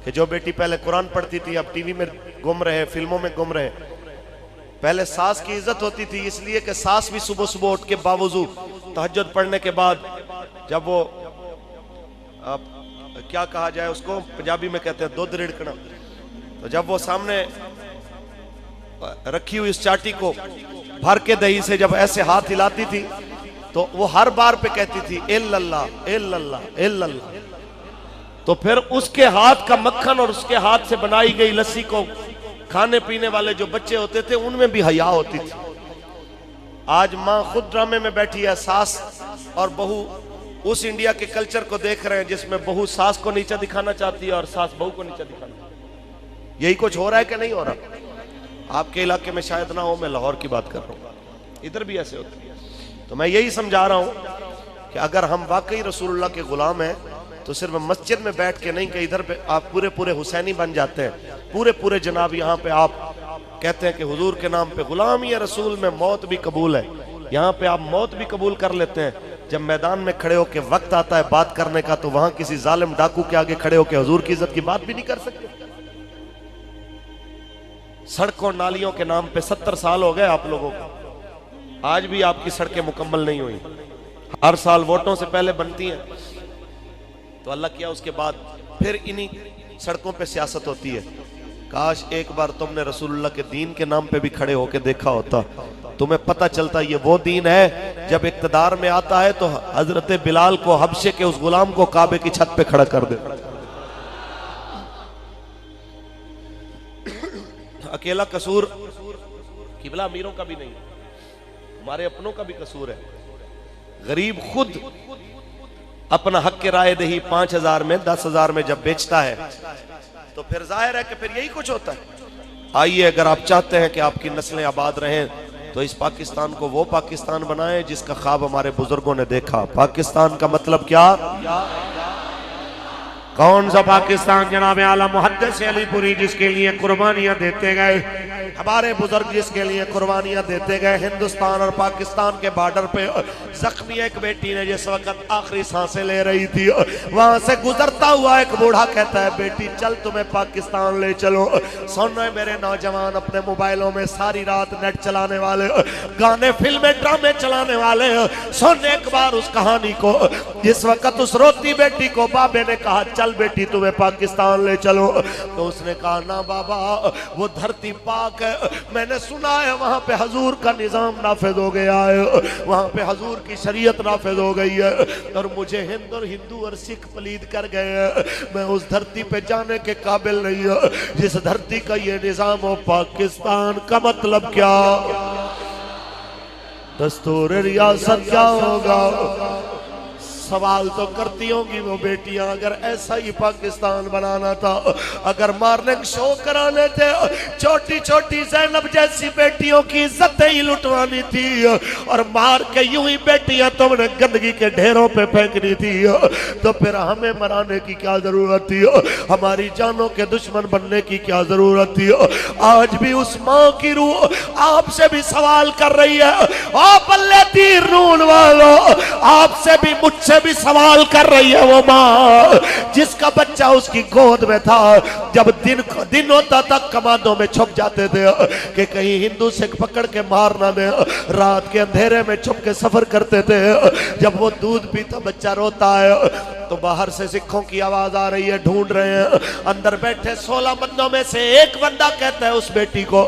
कि जो बेटी पहले कुरान पढ़ती थी अब टीवी में गुम रहे, फिल्मों में गुम रहे। पहले सास की इज्जत होती थी इसलिए कि सास भी सुबह सुबह उठ के बावजूद तहज्जुद पढ़ने के बाद, जब वो क्या कहा जाए उसको, पंजाबी में कहते हैं दूध रिड़कना, तो जब वो सामने रखी हुई इस चाटी को भर के दही से जब ऐसे हाथ हिलाती थी तो वो हर बार पे कहती थी इल्लल्लाह इल्लल्लाह इल्लल्लाह। तो फिर उसके हाथ का मक्खन और उसके हाथ से बनाई गई लस्सी को खाने पीने वाले जो बच्चे होते थे उनमें भी हया होती थी। आज माँ खुद ड्रामे में बैठी है, सास और बहू उस इंडिया के कल्चर को देख रहे हैं जिसमें बहू सास को नीचा दिखाना चाहती है और सास बहू को नीचा दिखाना। यही कुछ हो रहा है कि नहीं हो रहा? आपके इलाके में शायद ना हो, मैं लाहौर की बात कर रहा हूँ, इधर भी ऐसे होती है। तो मैं यही समझा रहा हूँ कि अगर हम वाकई रसूलुल्लाह के गुलाम हैं तो सिर्फ मस्जिद में बैठ के नहीं कि इधर पे आप पूरे पूरे हुसैनी बन जाते हैं, पूरे पूरे जनाब यहाँ पे आप कहते हैं कि हुजूर के नाम पे गुलामी रसूल में मौत भी कबूल है, यहाँ पे आप मौत भी कबूल कर लेते हैं। जब मैदान में खड़े होके वक्त आता है बात करने का तो वहां किसी जालिम डाकू के आगे खड़े होके हुजूर की इज्जत की बात भी नहीं कर सकते। सड़कों नालियों के नाम पे 70 साल हो गए आप लोगों को, आज भी आपकी सड़कें मुकम्मल नहीं हुई। हर साल वोटों से पहले बनती हैं तो अल्लाह किया उसके बाद फिर इन्हीं सड़कों पे सियासत होती है। काश एक बार तुमने रसूलुल्लाह के दीन के नाम पे भी खड़े होके देखा होता, तुम्हें पता चलता ये वो दीन है जब इक़्तिदार में आता है तो हजरत बिलाल को हबशे के उस गुलाम को काबे की छत पे खड़ा कर दे। अकेला कसूर किबला अमीरों का भी नहीं, हमारे अपनों का भी कसूर है। गरीब खुद अपना हक के राय दही 5,000 में 10,000 में जब बेचता है तो फिर जाहिर है कि फिर यही कुछ होता है। आइए, अगर आप चाहते हैं कि आपकी नस्लें आबाद रहें तो इस पाकिस्तान को वो पाकिस्तान बनाएं जिसका ख्वाब हमारे बुजुर्गों ने देखा। पाकिस्तान का मतलब क्या? कौन सा पाकिस्तान? जनाब आला मुहद्दिस अलीपुरी जिसके लिए कुर्बानियां देते गए, हमारे बुजुर्ग जिसके लिए कुर्बानियां देते गए। हिंदुस्तान और पाकिस्तान के बॉर्डर पे जख्मी एक बेटी ने जिस वक्त आखिरी सांसें ले रही थी, वहां से गुजरता हुआ एक बूढ़ा कहता है, बेटी चल तुम्हें पाकिस्तान ले चलो। सुन रहे मेरे नौजवान, अपने मोबाइलों में सारी रात नेट चलाने वाले, गाने फिल्में ड्रामे चलाने वाले, सुन एक बार उस कहानी को। जिस वक्त उस रोती बेटी को बाबे ने कहा चल बेटी तुम्हें पाकिस्तान ले चलो, तो उसने कहा ना बाबा, वो धरती पाक है, मैंने सुना है वहां पे हजूर का निजाम नाफिज हो गया है, वहां पे हजूर की शरीयत नाफिज हो गई है, और मुझे हिंदू और सिख पलीद कर गए हैं। मैं उस धरती पे जाने के काबिल नहीं हूं जिस धरती का ये निजाम हो। पाकिस्तान का मतलब क्या? दस्तूर रियासत क्या होगा? सवाल तो करती होंगी वो बेटियां, अगर ऐसा ही पाकिस्तान बनाना था, अगर मॉर्निंग शो कराने थे, छोटी छोटी ज़ैनब जैसी बेटियों की इज्जत ही लुटवानी थी, और मार के यूं ही बेटियां तुमने गंदगी के ढेरों पे फेंकनी थी, तो फिर हमें मराने की क्या जरूरत थी? हमारी जानों के दुश्मन बनने की क्या जरूरत थी? आज भी उस माँ की रूह आपसे भी सवाल कर रही है। ओ बल्ले तीर नून वालों, आपसे भी मुझसे भी सवाल कर रही है वो माँ जिसका बच्चा उसकी गोद में था। जब दिन होता था कमांडों में छुप जाते थे कि कहीं हिंदू सिख पकड़ के मार ना दे, रात के अंधेरे में छुप के सफर करते थे। जब वो दूध पीता बच्चा रोता है तो बाहर से सिखों की आवाज आ रही है, ढूंढ रहे हैं। अंदर बैठे 16 बंदों में से एक बंदा कहता है उस बेटी को,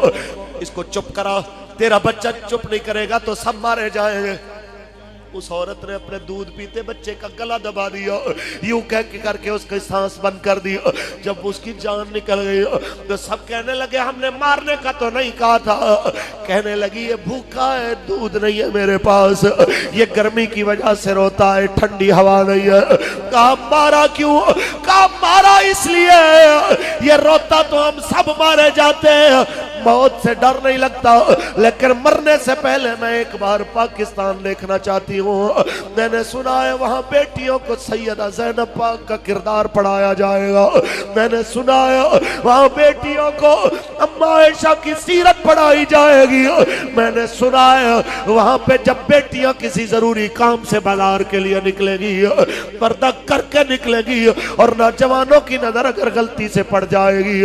इसको चुप करा, तेरा बच्चा चुप नहीं करेगा तो सब मारे जाएंगे। उस औरत ने अपने दूध पीते बच्चे का गला दबा दिया, यूं कह के करके उसकी सांस बंद कर दी। जब उसकी जान निकल गई तो सब कहने लगे हमने मारने का तो नहीं कहा था। कहने लगी ये भूखा है, दूध नहीं है मेरे पास, ये गर्मी की वजह से रोता है, ठंडी हवा नहीं है। कहा मारा क्यों? कहा मारा इसलिए, ये रोता तो हम सब मारे जाते हैं, मौत से डर नहीं लगता, लेकिन मरने से पहले मैं एक बार पाकिस्तान देखना चाहती हूँ। मैंने सुना है वहां बेटियों को सैयदा ज़ैनब पाक का किरदार पढ़ाया जाएगा। मैंने सुना है वहां बेटियों को अम्मा आयशा की सीरत पढ़ाई जाएगी। मैंने सुना है वहां पे जब बेटियां किसी जरूरी काम से बाजार के लिए निकलेगी, पर्दा करके निकलेगी, और नौजवानों की नजर अगर गलती से पड़ जाएगी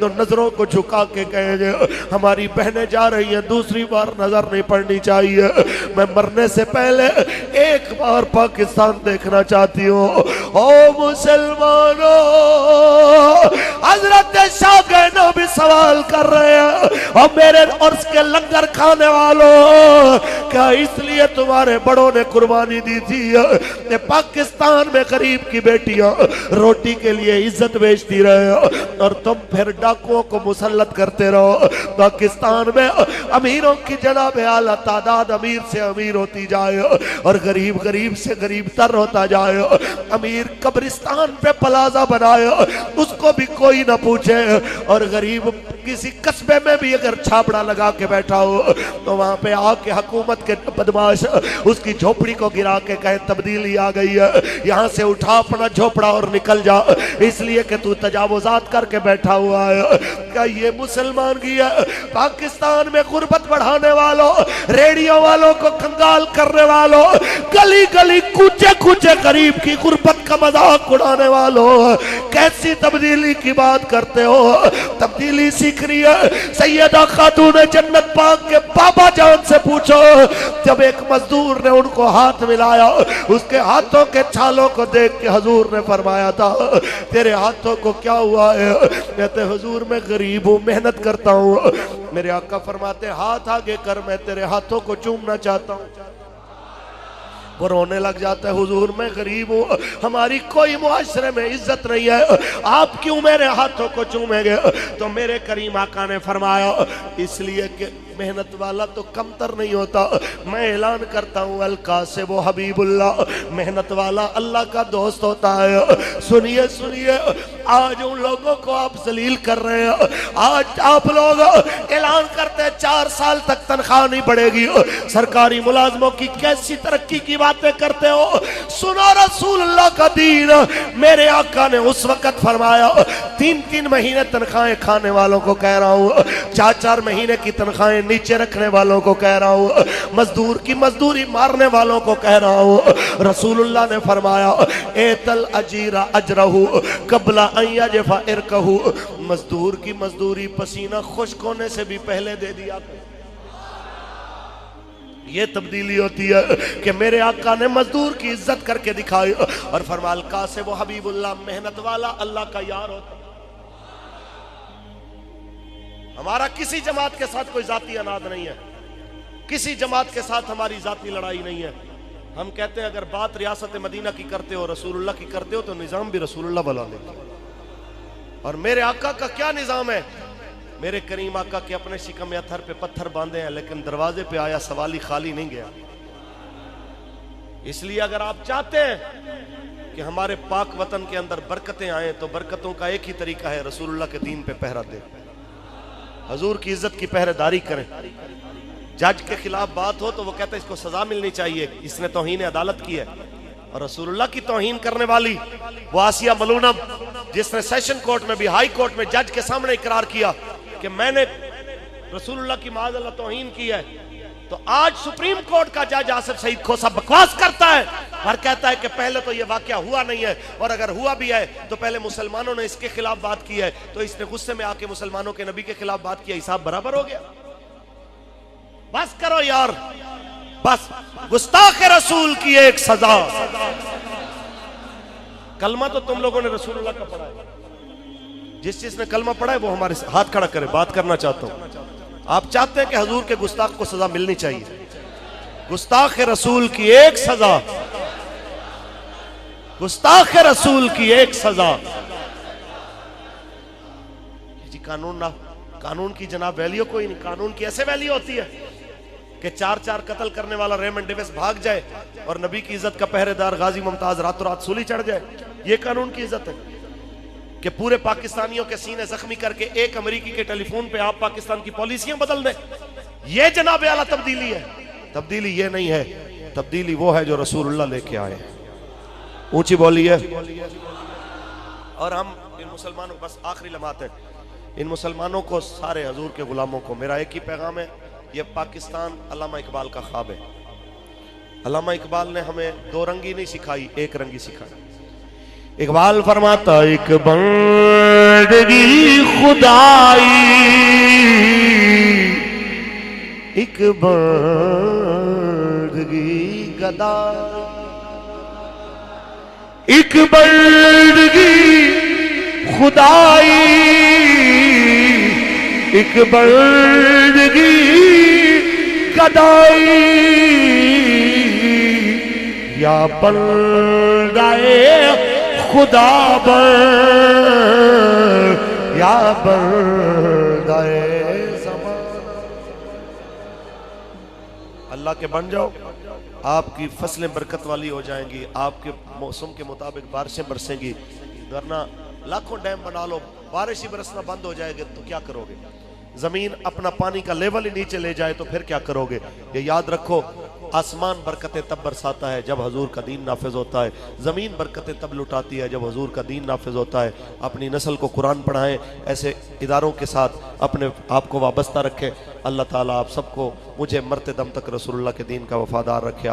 तो नजरों को झुका के कहेंगे हमारी बहनें जा रही हैं, दूसरी बार नजर नहीं पड़नी चाहिए। मैं मरने से पहले एक बार पाकिस्तान देखना चाहती हूँ। ओ मुसलमानों, हजरत शाहगैनो भी सवाल कर रहे हैं, और मेरे उर्स के लंगर खाने वालों, क्या इसलिए तुम्हारे बड़ों ने कुर्बानी दी थी कि पाकिस्तान में गरीब की बेटियां रोटी के लिए इज्जत बेचती रहे, और तुम फिर डाकुओं को मुसल्लत करते रहो? पाकिस्तान में अमीरों की जनाब आला तादाद अमीर से अमीर होती जाए, और गरीब गरीब से गरीब तर होता जाए। अमीर कब्रिस्तान पे प्लाजा बनाए, उसको भी कोई ना पूछे, और गरीब किसी कस्बे में भी अगर छापड़ा लगा के बैठा हो तो वहां पे आके हुकूमत के बदमाश उसकी झोपड़ी को गिरा के कहे तब्दीली आ गई है, यहाँ से उठा अपना झोपड़ा और निकल जा, इसलिए कि तू तजावुजात करके बैठा हुआ है। क्या ये मुसलमान की है? पाकिस्तान में गुर्बत बढ़ाने वालों, रेडियो वालों को कंगाल करने वालों, गली गली कूचे कूचे गरीब की गुर्बत का मजाक उड़ाने वालों, कैसी तब्दीली की बात करते हो? तब्दीली सीख रही है सैयदा खातून जन्नत पाक के बाबा जान से पूछो। जब एक मजदूर ने उनको हाथ मिलाया, उसके हाथों के छालों को देख के हुजूर ने फरमाया था तेरे हाथों को क्या हुआ है? कहते हुजूर मैं गरीब हूँ, मेहनत करता हूँ। मेरे आका फरमाते हाथ आगे कर, मैं तेरे हाथों को चूमना चाहता हूँ। वो रोने लग जाता है, हुजूर मैं गरीब हूँ, हमारी कोई मुआशरे में इज्जत नहीं है, आप क्यों मेरे हाथों को चूमेंगे? तो मेरे करीम आका ने फरमाया इसलिए कि मेहनत वाला तो कमतर नहीं होता। मैं ऐलान करता हूँ अल कासिब हबीबुल्लाह, मेहनत वाला अल्लाह का दोस्त होता है। सुनिए सुनिए, आज उन लोगों को आप जलील कर रहे हैं। आज आप लोग ऐलान करते हैं 4 साल तक तनख्वाह नहीं बढ़ेगी, सरकारी मुलाजमों की कैसी तरक्की की बातें करते हो। सुनो रसूलुल्लाह का दीन, मेरे आका ने उस वक्त फरमाया 3-3 महीने तनख्वाहें खाने वालों को कह रहा हूँ, 4-4 महीने की तनख्वाहें नीचे रखने वालों को कह रहा हूँ, मजदूर की मजदूरी मारने वालों को कह रहा हूँ। रसूलुल्लाह ने फरमाया एतल अजीरा अजरहू कबला अयजफा इरकहू, मजदूर की मजदूरी पसीना खुश्क होने से भी पहले दे दिया। ये तब्दीली होती है कि मेरे आका ने मजदूर की इज्जत करके दिखाई और फरमाल कासिब व हबीबुल्लाह, मेहनत वाला अल्लाह का यार होता। हमारा किसी जमात के साथ कोई जाती अनाद नहीं है, किसी जमात के साथ हमारी जाती लड़ाई नहीं है। हम कहते हैं अगर बात रियासत मदीना की करते हो, रसूलुल्लाह की करते हो, तो निजाम भी रसूलुल्लाह वाला लेते। और मेरे आका का क्या निजाम है? मेरे करीम आका के अपने शिकम अत्थर पे पत्थर बांधे हैं, लेकिन दरवाजे पे आया सवाली खाली नहीं गया। इसलिए अगर आप चाहते हैं कि हमारे पाक वतन के अंदर बरकतें आए, तो बरकतों का एक ही तरीका है, रसूलुल्लाह के दीन पे पहरा दे, हजूर की इज्जत की पहरेदारी करें। जज के खिलाफ बात हो तो वो कहते हैं इसको सजा मिलनी चाहिए, इसने तौहीन अदालत की है। और रसूलुल्लाह की तौहीन करने वाली वो आसिया मलूनम, जिसने सेशन कोर्ट में भी, हाई कोर्ट में जज के सामने इकरार किया कि मैंने रसूलुल्लाह की माज़अल्लाह तौहीन की है, तो आज सुप्रीम कोर्ट का जज आसिफ सईद खोसा बकवास करता है और कहता है कि पहले तो ये वाकया हुआ नहीं है, और अगर हुआ भी है तो पहले मुसलमानों ने इसके खिलाफ बात की है, तो इसने गुस्से में आके मुसलमानों के नबी के खिलाफ बात किया, हिसाब बराबर हो गया। बस करो यार, बस। गुस्ताख रसूल की एक सजा। कलमा तो तुम लोगों ने रसूलुल्लाह का पढ़ा है, जिस ने कलमा पढ़ा है वो हमारे हाथ खड़ा करे, बात करना चाहता हूं। आप चाहते हैं कि हजूर के गुस्ताख को सजा मिलनी चाहिए। गुस्ताख रसूल की एक सजा, गुस्ताख रसूल की एक सजा। जी कानून की जनाब वैल्यू कोई नहीं। कानून की ऐसे वैल्यू होती है कि 4-4 कत्ल करने वाला रेमंड डेविस भाग जाए और नबी की इज्जत का पहरेदार गाजी मुमताज रातों रात सूली चढ़ जाए। ये कानून की इज्जत है कि पूरे पाकिस्तानियों के सीने जख्मी करके एक अमेरिकी के टेलीफोन पे आप पाकिस्तान की पॉलिसियां बदल दें। ये जनाब आला तब्दीली है। तब्दीली ये नहीं है, तब्दीली वो है जो रसूलुल्लाह लेके आए। ऊंची बोलिए। और हम इन मुसलमानों, बस आखिरी लम्हात है, इन मुसलमानों को, सारे हजूर के गुलामों को मेरा एक ही पैगाम है, ये पाकिस्तान अल्लामा इकबाल का ख्वाब है। अल्लामा इकबाल ने हमें 2 रंगी नहीं सिखाई, 1 रंगी सिखाई। इकबाल फरमाता एक बंदगी खुदाई, एक बंदगी गदाई, एक बंदगी खुदाई, एक बंदगी गदाई, या बंदाए खुदा बर, या बंदाए ज़मान। अल्लाह के बन जाओ, आपकी फसलें बरकत वाली हो जाएंगी, आपके मौसम के मुताबिक बारिशें बरसेंगी। वरना लाखों डैम बना लो, बारिश ही बरसना बंद हो जाएगी तो क्या करोगे? जमीन अपना पानी का लेवल ही नीचे ले जाए तो फिर क्या करोगे? ये याद रखो, आसमान बरकतें तब बरसाता है जब हजूर का दीन नाफिज होता है, ज़मीन बरकतें तब लुटाती है जब हजूर का दीन नाफिज होता है। अपनी नस्ल को कुरान पढ़ाएं, ऐसे इदारों के साथ अपने आप को वाबस्ता रखें। अल्लाह ताला आप सबको, मुझे मरते दम तक रसूलुल्लाह के दीन का वफादार रखे।